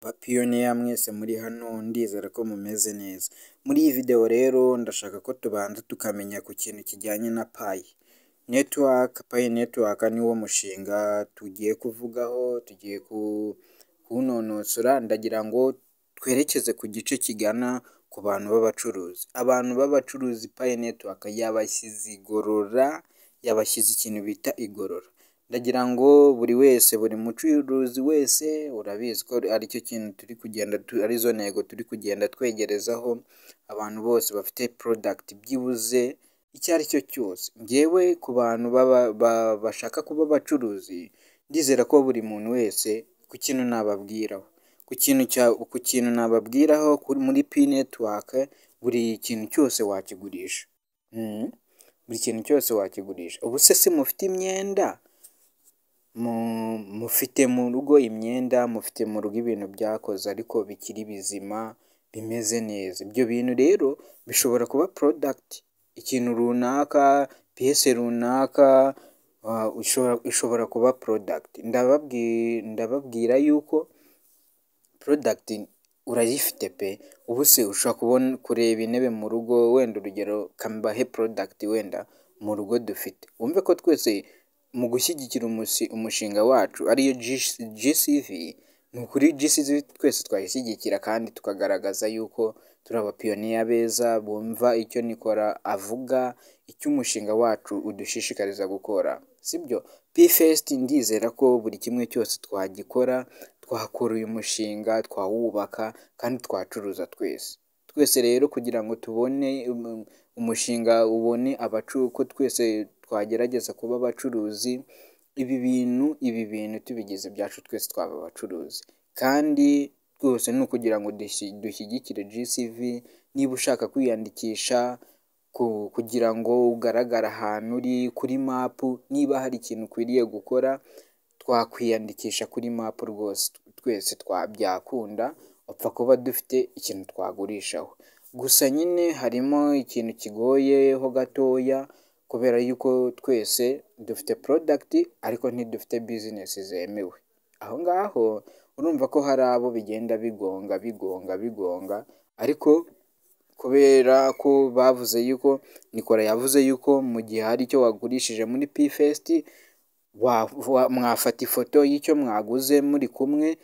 Bapiyoniya mwese muri hano ndizera ko mumeze neza. Muri iyi video rero ndashaka ko tubanza tukamenya ku kintu kijyanye na payi netiwaka. Payi netiwaka niwo mushinga tugiye kuvugaho, tugiye kuwunonosora. Ndagira ngo twerekeze ku gice kigana ku bantu b'abacuruzi. Abantu b'abacuruzi payi netiwaka yabashyize igorora, yabashyize ikintu bita igorora. Ndagira ngo buri wese, buri mucuruzi wese, urabizi ko aricyo kintu turi kugenda arizo ntego turi kugenda twegerezaho abantu bose bafite product byibuze icyo ari cyo cyose. Ngewe ku bantu bashaka kuba abacuruzi, ndizera ko buri muntu wese ku kintu nababwiraho, ku kintu nababwiraho muri Pi network, buri kintu cyose wakigurisha. Buri kintu cyose wakigurisha. Ubu se mufite imyenda, mufite mu rugo imyenda, mufite mu rugo ibintu byakoze ariko bikiri bizima bimeze neza. Ibyo bintu rero bishobora kuba product, ikintu runaka, piyese runaka, ishobora kuba product. Ndababwira yuko product urayifite pe. Ubu se ushobora kureba intebe mu rugo, wenda urugero kambahe product wenda mu rugo dufite. Wumve ko twese mu gushyigikira umushinga wacu ariyo GCV, ni ukuri GCV twese twayishyigikira kandi tukagaragaza yuko turi abapiyoniya beza bumva icyo Nikora avuga, icyo umushinga wacu udushishikariza gukora, sibyo? P-Fest ndizera ko buri kimwe cyose twagikora, twakora uyu mushinga, twawubaka kandi twacuruza twese rero kugira ngo tubone umushinga ubone ko twese twagerageza kuba abacuruzi. Ibi bintu tubigize byacu twese twaba abacuruzi, kandi rwose ni ukugira ngo dushyigikire GCV. Niba ushaka kwiyandikisha kugira ngo ugaragare ahantu uri kuri mapu, niba hari ikintu ukwiriye gukora, twakwiyandikisha kuri mapu rwose. Twese byakunda, upfa kuba dufite ikintu twagurishaho. Gusa nyine harimo ikintu kigoyeho gatoya, kubera yuko twese dufite product ariko ntidufite business zemewe. Aho ngaho urumva ko hari abo bigenda bigonga, ariko kubera ko bavuze yuko Nikora yavuze yuko mu gihe hari icyo wagurishije muri P-Fest, mwafata ifoto y'icyo mwaguze muri kumwe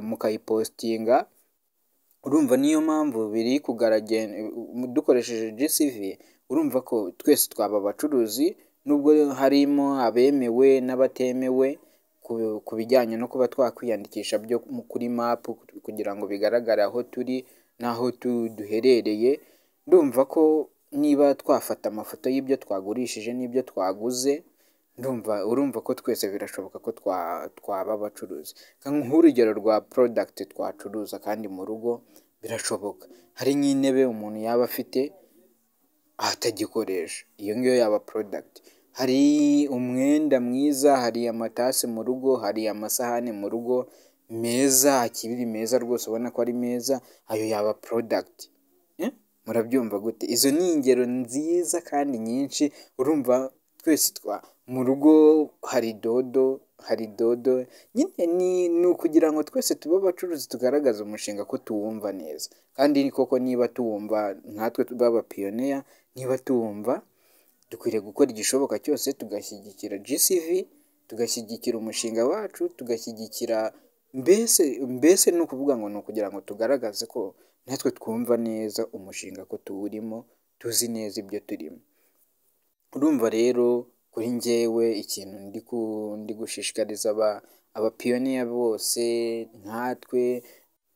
mukayipostinga. Urumva niyo mpamvu biri kugaragara dukoresheje GCV. Urumva ko twese twaba abacuruzi, nubwo harimo abemewe n'abatemewe ku bijyanye no kuba twakwiyandikisha byo kuri mapu kugira ngo bigaragare aho turi n'aho duherereye. Ndumva ko niba twafata amafoto y'ibyo twagurishije n'ibyo twaguze, urumva ko twese birashoboka ko twaba abacuruzi. Nk'urugero rwa product twacuruza kandi mu rugo birashoboka. Hari nk'intebe umuntu yaba afite atagikoresha, iyo ngiyo yaba product. Hari umwenda mwiza, hari amatasi mu rugo, hari amasahani mu rugo meza, akiri meza rwose ubona ko ari meza, ayo yaba product. Murabyumva gute? Izo ni ingero nziza kandi nyinshi. Urumva twese mu rugo hari dodo nyine. Ni ukugira ngo twese tube abacuruzi, tugaragaza umushinga ko tuwumva neza. Kandi ni koko, niba tuwumva nkatwe b'abapiyoniya, niba tuwumva, dukwiriye gukora igishoboka cyose tugashyigikira GCV, tugashyigikira umushinga wacu, tugashyigikira mbese ni ukuvuga ngo ni ukugira ngo tugaragaze ko natwe twumva neza umushinga, ko tuwurimo, tuzi neza ibyo turimo. Urumva rero kuri njyewe ikintu ndi gushishikariza abapiyoniya bose, nkatwe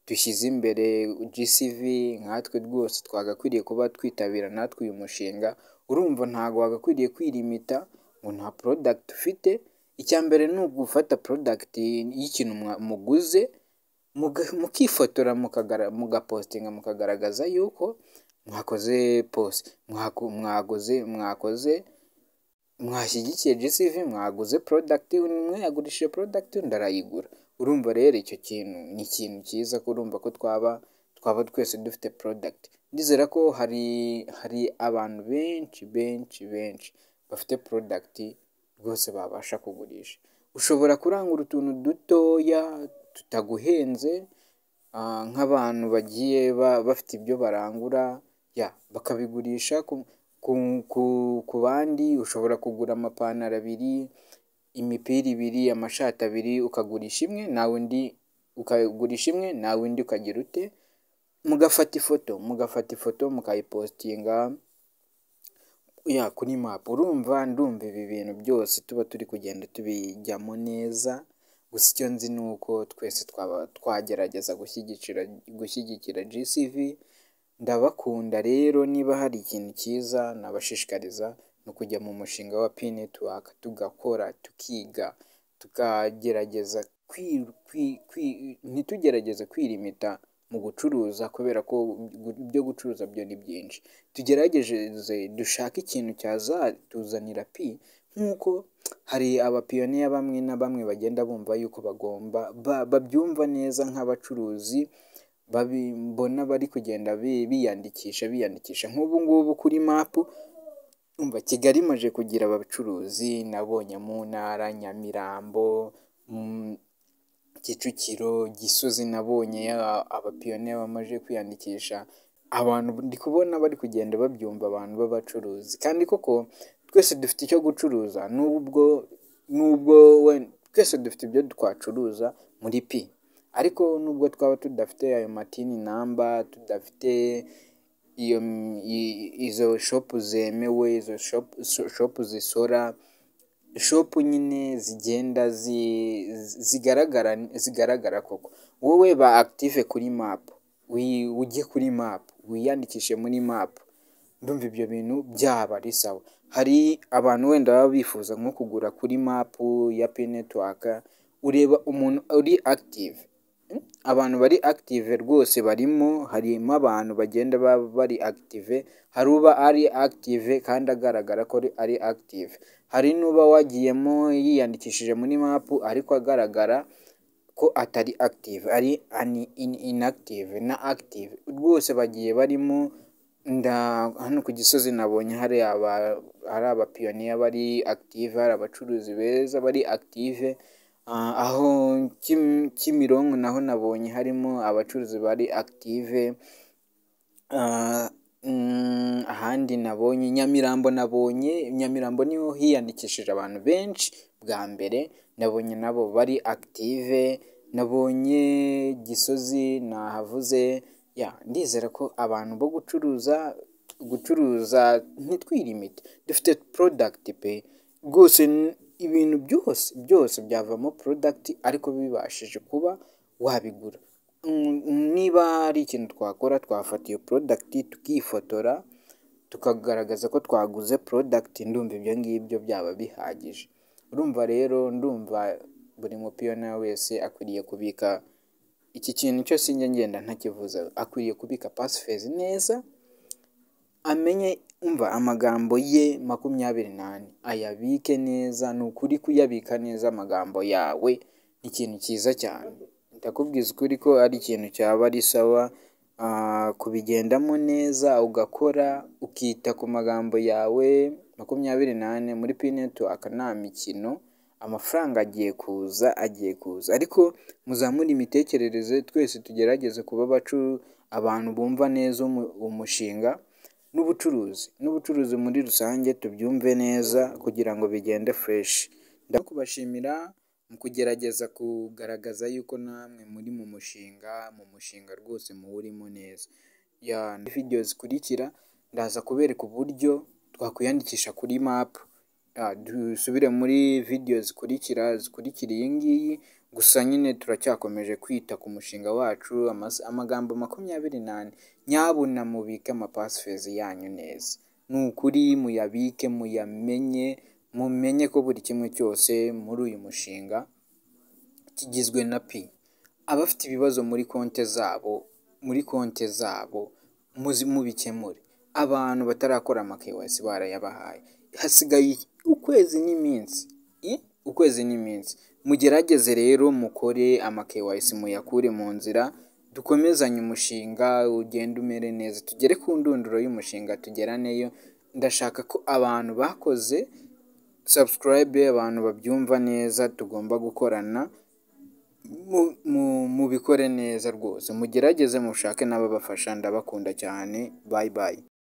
dushyize imbere GCV, nkatwe rwose twagakwiriye kuba twitabira natwe uyu mushinga. Urumva ntabwo wagakwiriye kwirimita ngo nta product ufite. Icya mbere ni ugufata product y'ikintu muguze, mukifotora, mugapostinga, mukagaragaza yuko mwakoze post, mwashyigikiye GCV, mwaguze product, umwe yagurishije product undi arayigura. Urumva rero icyo kintu ni ikintu cyiza, ko urumva ko twaba twese dufite product. Ndizera ko hari abantu benshi bafite product rwose babasha kugurisha. Ushobora kurangura utuntu dutoya tutaguhenze, nk'abantu bagiye bafite ibyo barangura bakabigurisha ku bandi. Ushobora kugura amapantaro abiri, imipira ibiri, amashati abiri, ukagurisha imwe nawe undi ukagira ute, mugafata ifoto mukayipositinga kuri map. Ndumva ibi bintu byose tuba turi kugenda tubijyamo neza, gusa icyo nzi ni uko twese twaba twagerageza gushyigikira GCV. Ndabakunda rero, niba hari ikintu cyiza nabashishikariza ni ukujya mu mushinga wa P Network, tugakora, tukiga, tukagerageza ntitugerageze kwirimita mu gucuruza, kubera ko ibyo gucuruza byo ni byinshi. Tugerageze dushake ikintu cyazatuzanira nk'uko hari abapiyoniya bamwe na bamwe bagenda bumva yuko babyumva neza nk'abacuruzi, mbona bari kugenda biyandikisha nk'ubu ngubu kuri map. Kigali imaze kugira abacuruzi, nabonye mu ntara, Nyamirambo, Kicukiro, Gisozi, nabonye abapiyoniya bamaze kwiyandikisha. Abantu ndi kubona bari kugenda babyumva, abantu b'abacuruzi, kandi koko twese dufite icyo gucuruza, nubwo twese dufite ibyo twacuruza muri ariko nubwo twaba tudafite ayo matini namba, tudafite izo shopu zemewe, izo shopu zisora, shopu nyine zigenda zigaragara koko. Wowe ba active kuri map, ujye kuri map, wiyandikishe muri map. Ndumva ibyo bintu byaba ari sawa. Hari abantu wenda baba bifuza nko kugura kuri map ya P Network, ureba umuntu uri active. Abantu bari active rwose harimo abantu bagenda bari active. Hari uba ari active kandi agaragara ko ari active. Hari n'uba wagiyemo yiyandikishije muri map ariko agaragara ko atari active, ari inactive na active. Rwose bagiye barimo. Hano ku Gisozi nabonye hari abapiyoniya bari active, hari abacuruzi beza bari active. Aho Kimironko naho nabonye harimo abacuruzi bari active. Ahandi nabonye Nyamirambo niho hiyandikishije abantu benshi bwa mbere, nabonye nabo bari active. Nabonye Gisozi nahavuze. Ndizera ko abantu bo gucuruza ntitwirimite, dufite product rwose. Ibintu byose byavamo product, ariko bibashije kuba wabigura. Niba ari ikintu twakora, twafata iyo product tukifotora, tukagaragaza ko twaguze product. Ndumva ibyo ngibyo byaba bihagije. Urumva rero, buri mupiyoniya wese akwiriye kubika iki kintu cyose ngenda ntakivuze. Akwiriye kubika passphrase neza, amenye amagambo ye 24 ayabike neza. Ni ukuri kuyabika neza amagambo yawe ni ikintu cyiza cyane. Ndakubwiza ukuri ko ari ikintu cyaba ari sawa, kubigendamo neza, ugakora ukita ku magambo yawe 24 muri P Network. Nta mikino, amafaranga agiye kuza. Ariko muzamure imitekerereze, twese tugerageze kuba abantu bumva neza umushinga n'ubucuruzi muri rusange, tubyumve neza kugira ngo bigende fresh. Ndakubashimira mu kugerageza kugaragaza yuko namwe muri mu mushinga rwose muwurimo neza. Video zikurikira ndaza kubereka uburyo twakwiyandikisha kuri map. Dusubire muri video zikurikira iyi ngiyi. Gusa nyine turacyakomeje kwita ku mushinga wacu. Amagambo 24, nyabuna mubike passphrase yanyu neza. Ni ukuri muyabike, mumenye ko buri kimwe cyose muri uyu mushinga kigizwe na abafite ibibazo muri konti zabo mubikemure. Abantu batarakora KYC barayabahaye, hasigaye ukwezi n'iminsi. Mugerageze rero mukore KYC, muyakure mu nzira, dukomezanye umushinga ugenda umere neza, tugere ku ndunduro y'umushinga, tugeraneyo. Ndashaka ko abantu bakoze subscribe, abantu babyumva neza, tugomba gukorana mubikore neza rwose, mugerageze mushake n'ababafasha, ndabakunda cyane, bayi bayi.